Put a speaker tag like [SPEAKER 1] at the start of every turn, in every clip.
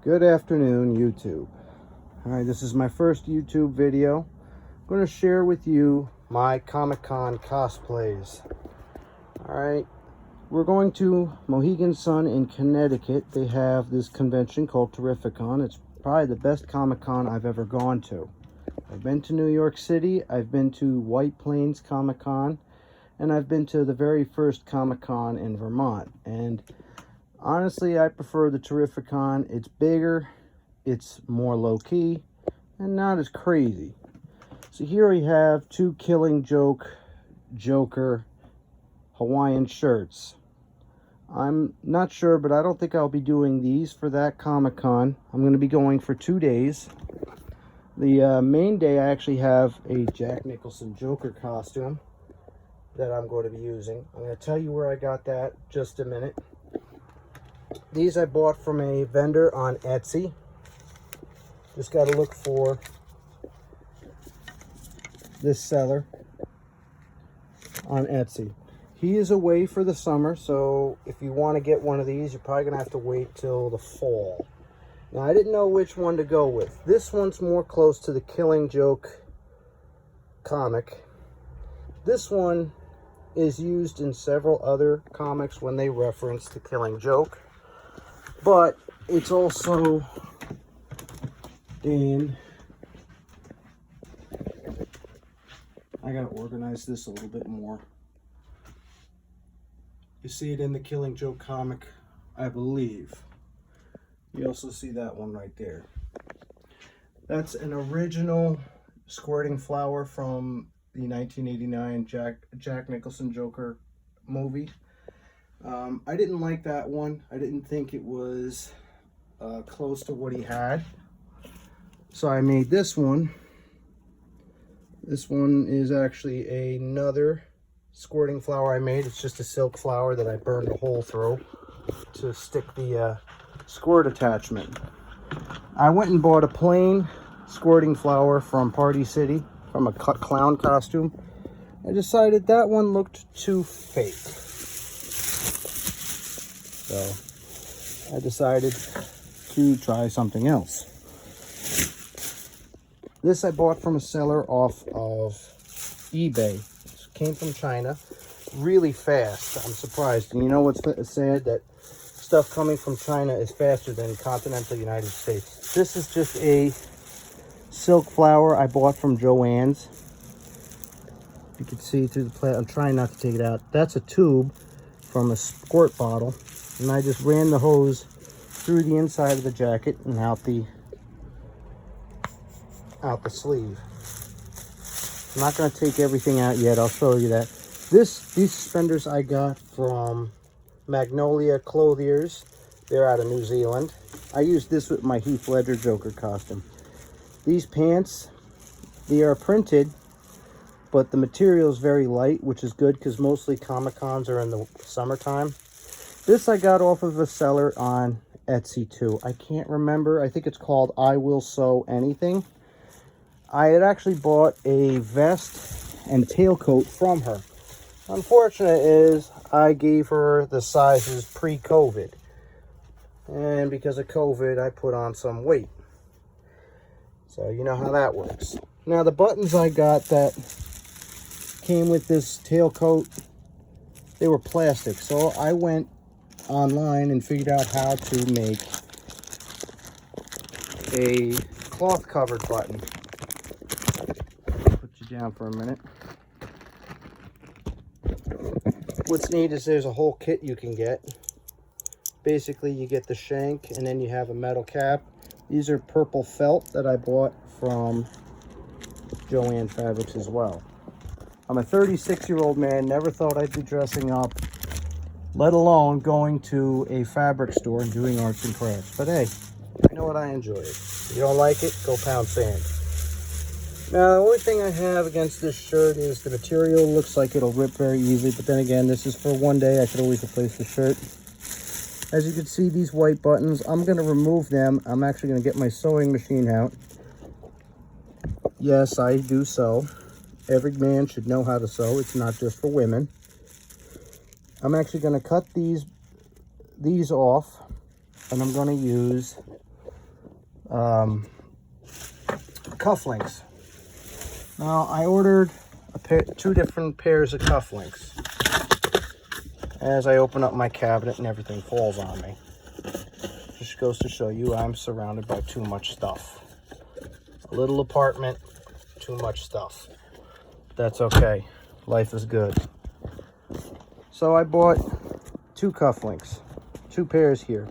[SPEAKER 1] Good afternoon, YouTube. Alright, this is my first YouTube video. I'm going to share with you my Comic-Con cosplays. Alright, we're going to Mohegan Sun in Connecticut. They have this convention called Terrificon. It's probably the best Comic-Con I've ever gone to. I've been to New York City, I've been to White Plains Comic-Con, and I've been to the very first Comic-Con in Vermont. And honestly, I prefer the Terrificon. It's bigger, it's more low-key, and not as crazy. So here we have two Killing Joke Joker Hawaiian shirts. I'm not sure, but I don't think I'll be doing these for that Comic-Con. I'm going to be going for 2 days. The main day, I actually have a Jack Nicholson Joker costume that I'm going to be using. I'm going to tell you where I got that just a minute. These I bought from a vendor on Etsy. Just got to look for this seller on Etsy. He is away for the summer, so if you want to get one of these, you're probably going to have to wait till the fall. Now, I didn't know which one to go with. This one's more close to the Killing Joke comic. This one is used in several other comics when they reference the Killing Joke. But it's also in... I gotta organize this a little bit more. You see it in the Killing Joke comic, I believe. You also see that one right there. That's an original squirting flower from the 1989 Jack Nicholson Joker movie. I didn't like that one. I didn't think it was close to what he had. So I made this one. This one is actually another squirting flower I made. It's just a silk flower that I burned a hole through to stick the squirt attachment. I went and bought a plain squirting flower from Party City, from a clown costume. I decided that one looked too fake. So I decided to try something else. This I bought from a seller off of eBay. It came from China really fast. I'm surprised. And you know what's sad? That stuff coming from China is faster than continental United States. This is just a silk flower I bought from Joann's. You can see through the plastic. I'm trying not to take it out. That's a tube from a squirt bottle. And I just ran the hose through the inside of the jacket and out the sleeve. I'm not going to take everything out yet. I'll show you that. These suspenders I got from Magnolia Clothiers. They're out of New Zealand. I used this with my Heath Ledger Joker costume. These pants, they are printed, but the material is very light, which is good because mostly Comic-Cons are in the summertime. This I got off of a seller on Etsy too. I can't remember. I think it's called I Will Sew Anything. I had actually bought a vest and tailcoat from her. Unfortunate is I gave her the sizes pre-COVID. And because of COVID, I put on some weight. So you know how that works. Now the buttons I got that came with this tailcoat, they were plastic. So I went online and figured out how to make a cloth covered button. Put you down for a minute. What's neat is there's a whole kit you can get. Basically you get the shank and then you have a metal cap. These are purple felt that I bought from Joann Fabrics as well. I'm a 36-year-old man, never thought I'd be dressing up, let alone going to a fabric store and doing arts and crafts. But hey, you know what, I enjoy it. If you don't like it, go pound sand. Now, the only thing I have against this shirt is the material looks like it'll rip very easily, but then again, this is for one day. I could always replace the shirt. As you can see, these white buttons, I'm going to remove them. I'm actually going to get my sewing machine out. Yes, I do sew. Every man should know how to sew. It's not just for women. I'm actually going to cut these off, and I'm going to use cufflinks. Now, I ordered two different pairs of cufflinks. As I open up my cabinet and everything falls on me. Just goes to show you I'm surrounded by too much stuff. A little apartment, too much stuff. That's okay. Life is good. So I bought two cufflinks. Two pairs here.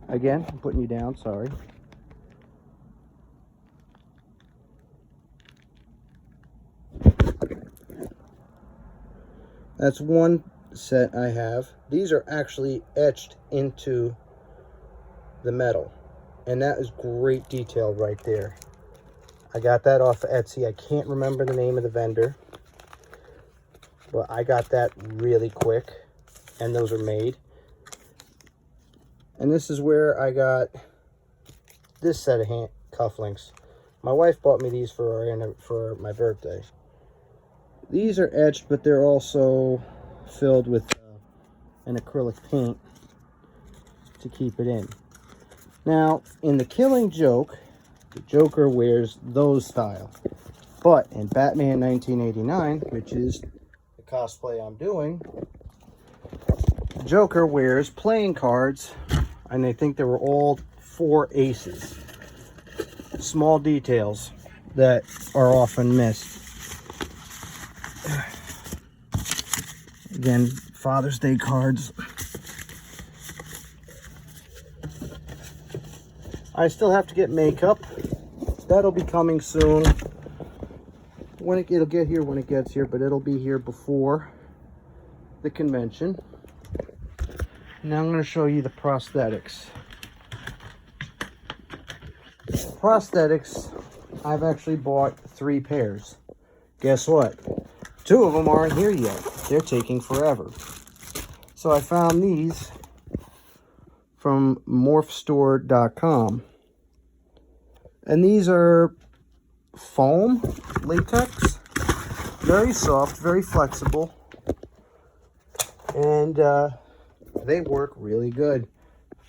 [SPEAKER 1] Again, I'm putting you down, sorry. That's one set I have. These are actually etched into the metal. And that is great detail right there. I got that off of Etsy. I can't remember the name of the vendor. But I got that really quick. And those are made. And this is where I got this set of cufflinks. My wife bought me these for my birthday. These are etched, but they're also filled with an acrylic paint to keep it in. Now, in The Killing Joke, the Joker wears those style. But in Batman 1989, which is the cosplay I'm doing, the Joker wears playing cards, and I think there were all 4 aces. Small details that are often missed. Again, Father's Day cards. I still have to get makeup. That'll be coming soon. It'll get here when it gets here, but it'll be here before the convention. Now I'm going to show you the prosthetics. Prosthetics, I've actually bought 3 pairs. Guess what? 2 of them aren't here yet. They're taking forever. So I found these from morphstore.com. And these are foam latex. Very soft, very flexible. And they work really good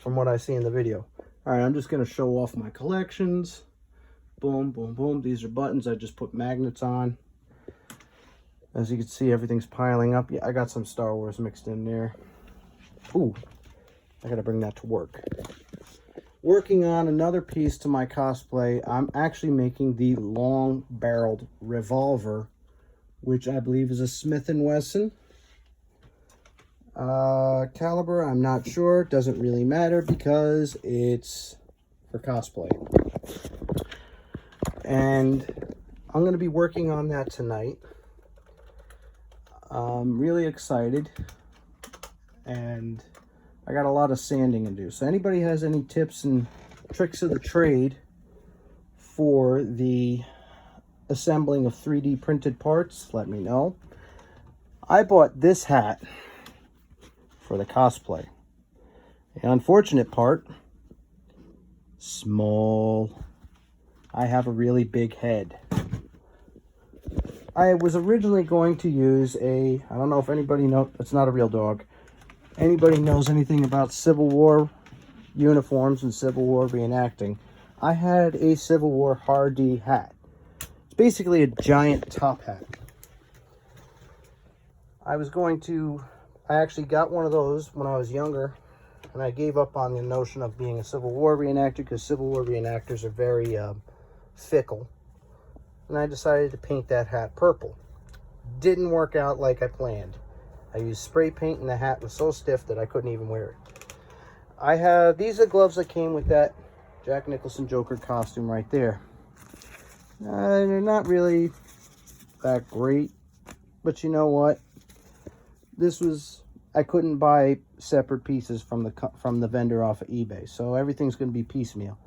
[SPEAKER 1] from what I see in the video. Alright, I'm just going to show off my collections. Boom, boom, boom. These are buttons I just put magnets on. As you can see, everything's piling up. Yeah, I got some Star Wars mixed in there. Ooh, I gotta bring that to work. Working on another piece to my cosplay. I'm actually making the long-barreled revolver, which I believe is a Smith & Wesson. Caliber, I'm not sure. Doesn't really matter because it's for cosplay. And I'm going to be working on that tonight. I'm really excited. And I got a lot of sanding to do. So anybody has any tips and tricks of the trade for the assembling of 3D printed parts, let me know. I bought this hat for the cosplay. The unfortunate part, small. I have a really big head. I was originally going to use I don't know if anybody knows, it's not a real dog. Anybody knows anything about Civil War uniforms and Civil War reenacting. I had a Civil War Hardy hat. It's basically a giant top hat. I actually got one of those when I was younger, and I gave up on the notion of being a Civil War reenactor because Civil War reenactors are very fickle. And I decided to paint that hat purple. Didn't work out like I planned. I used spray paint and the hat was so stiff that I couldn't even wear it. These are gloves that came with that Jack Nicholson Joker costume right there. They're not really that great, but you know what? I couldn't buy separate pieces from the vendor off of eBay, so everything's going to be piecemeal.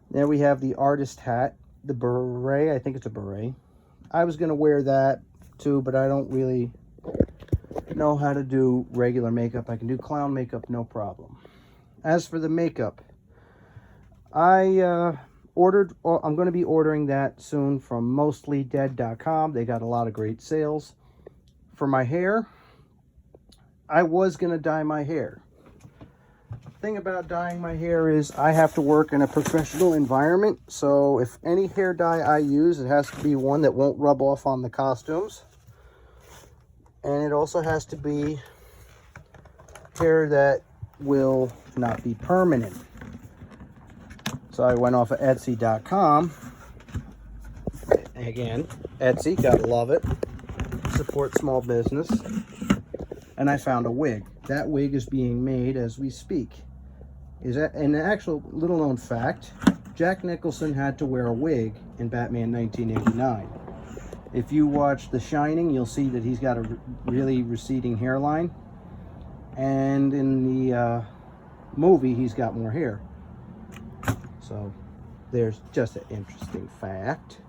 [SPEAKER 1] There we have the artist hat, the beret. I think it's a beret. I was going to wear that too, but I don't really know how to do regular makeup. I can do clown makeup, no problem. As for the makeup, I'm going to be ordering that soon from mostlydead.com. They got a lot of great sales. For my hair, I was going to dye my hair. thing about dyeing my hair is I have to work in a professional environment. So if any hair dye I use, it has to be one that won't rub off on the costumes. And it also has to be hair that will not be permanent. So I went off of Etsy.com. Again, Etsy, gotta love it. Support small business. And I found a wig. That wig is being made as we speak. Is that an actual little known fact? Jack Nicholson had to wear a wig in Batman 1989. If you watch The Shining, you'll see that he's got a really receding hairline. And in the movie, he's got more hair. So there's just an interesting fact.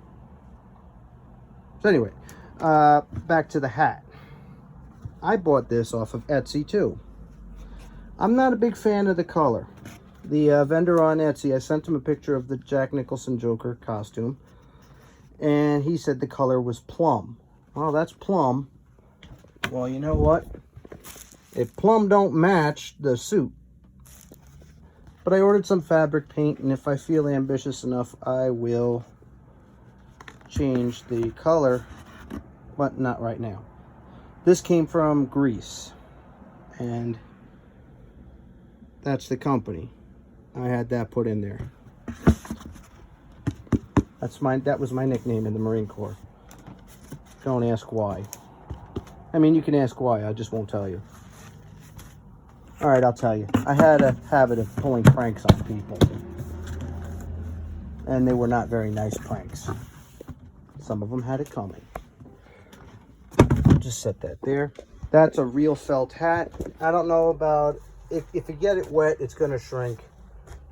[SPEAKER 1] So anyway, back to the hat. I bought this off of Etsy too. I'm not a big fan of the color. The vendor on Etsy, I sent him a picture of the Jack Nicholson Joker costume, and he said the color was plum. Oh, that's plum. Well, you know what? If plum don't match the suit. But I ordered some fabric paint, and if I feel ambitious enough, I will change the color, but not right now. This came from Greece, and that's the company. I had that put in there. That was my nickname in the Marine Corps. Don't ask why. I mean, you can ask why, I just won't tell you. All right, I'll tell you. I had a habit of pulling pranks on people, and they were not very nice pranks. Some of them had it coming. Just set that there. That's a real felt hat. I don't know about if you get it wet, it's going to shrink.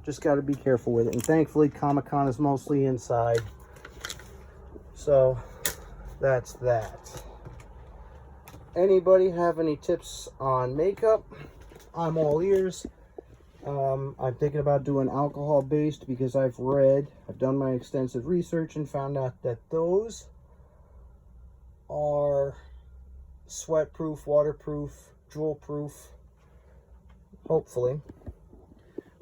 [SPEAKER 1] Just got to be careful with it. And thankfully, Comic-Con is mostly inside. So that's that. Anybody have any tips on makeup? I'm all ears. I'm thinking about doing alcohol-based because I've done my extensive research and found out that those are sweat-proof, waterproof, drool-proof, hopefully.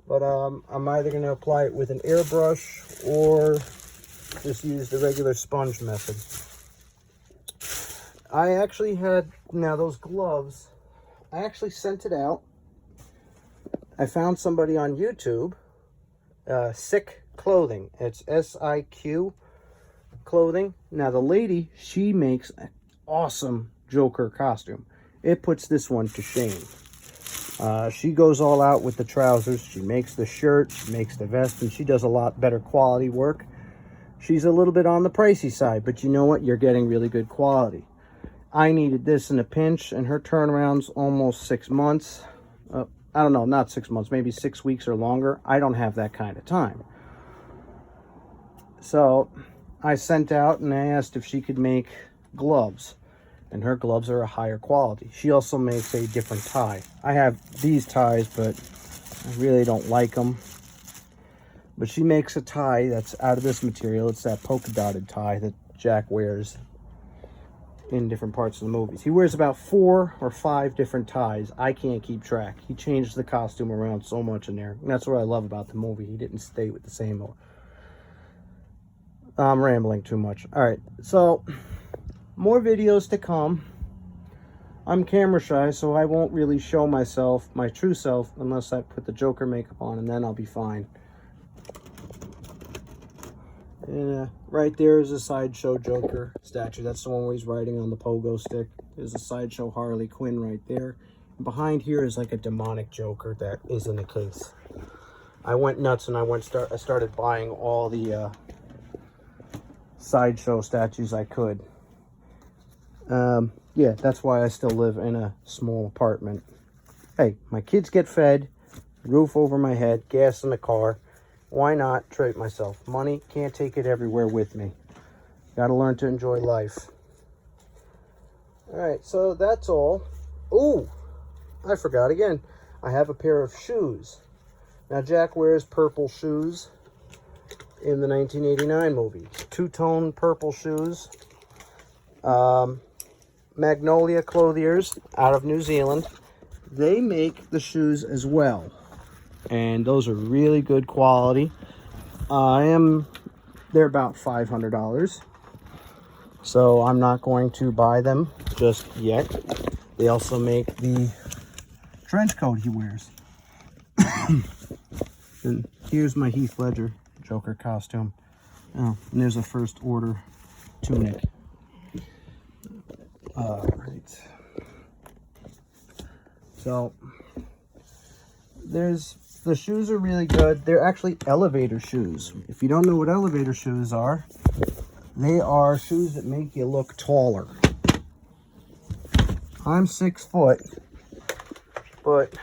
[SPEAKER 1] But I'm either going to apply it with an airbrush or just use the regular sponge method. I actually had, now those gloves, I actually sent it out. I found somebody on YouTube, Sick Clothing. It's SIQ Clothing. Now the lady, she makes an awesome Joker costume. It puts this one to shame. She goes all out with the trousers. She makes the shirt, she makes the vest, and she does a lot better quality work. She's a little bit on the pricey side, but you know what? You're getting really good quality. I needed this in a pinch, and her turnaround's almost 6 months. I don't know, not 6 months, maybe 6 weeks or longer. I don't have that kind of time. So I sent out and I asked if she could make gloves. And her gloves are a higher quality. She also makes a different tie. I have these ties, but I really don't like them. But she makes a tie that's out of this material. It's that polka dotted tie that Jack wears in different parts of the movies. He wears about 4 or 5 different ties. I can't keep track. He changed the costume around so much in there. And that's what I love about the movie. He didn't stay with the same old. I'm rambling too much. All right, so more videos to come. I'm camera shy, so I won't really show myself, my true self, unless I put the Joker makeup on, and then I'll be fine. And right there is a Sideshow Joker statue. That's the one where he's riding on the pogo stick. There's a Sideshow Harley Quinn right there. And behind here is like a demonic Joker that is in the case. I went nuts and I started buying all the Sideshow statues I could. Yeah, that's why I still live in a small apartment. Hey, my kids get fed, roof over my head, gas in the car. Why not treat myself? Money, can't take it everywhere with me. Gotta learn to enjoy life. Alright, so that's all. Ooh, I forgot again. I have a pair of shoes. Now, Jack wears purple shoes in the 1989 movie. Two-tone purple shoes. Magnolia Clothiers out of New Zealand. They make the shoes as well. and those are really good quality. They're about $500, so I'm not going to buy them just yet. They also make the trench coat he wears. And here's my Heath Ledger Joker costume. Oh, and there's a first order tunic. Right. So the shoes are really good. They're actually elevator shoes. If you don't know what elevator shoes are, they are shoes that make you look taller. I'm 6 foot, but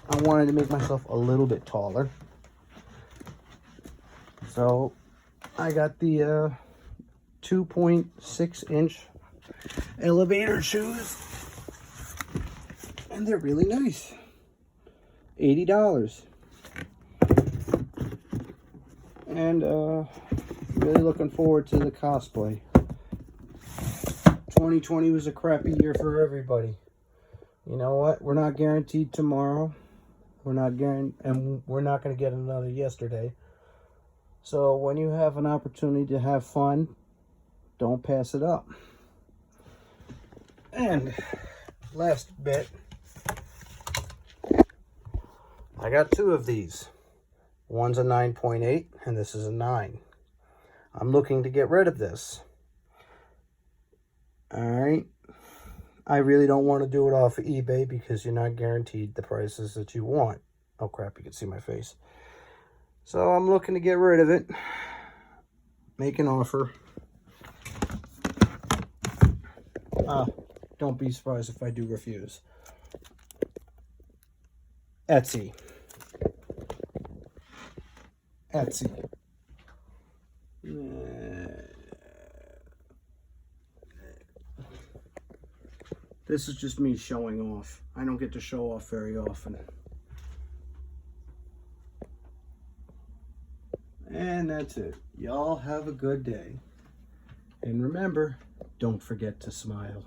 [SPEAKER 1] I wanted to make myself a little bit taller. So I got the 2.6-inch elevator shoes, and they're really nice. $80. And really looking forward to the cosplay. 2020 was a crappy year for everybody. You know what? We're not guaranteed tomorrow. We're not going to get another yesterday. So when you have an opportunity to have fun, don't pass it up. And last bit, I got 2 of these. One's a 9.8 and this is a 9. I'm looking to get rid of this. Alright. I really don't want to do it off of eBay because you're not guaranteed the prices that you want. Oh crap, you can see my face. So I'm looking to get rid of it. Make an offer. Don't be surprised if I do refuse. Etsy. This is just me showing off. I don't get to show off very often. And that's it. Y'all have a good day. And remember, don't forget to smile.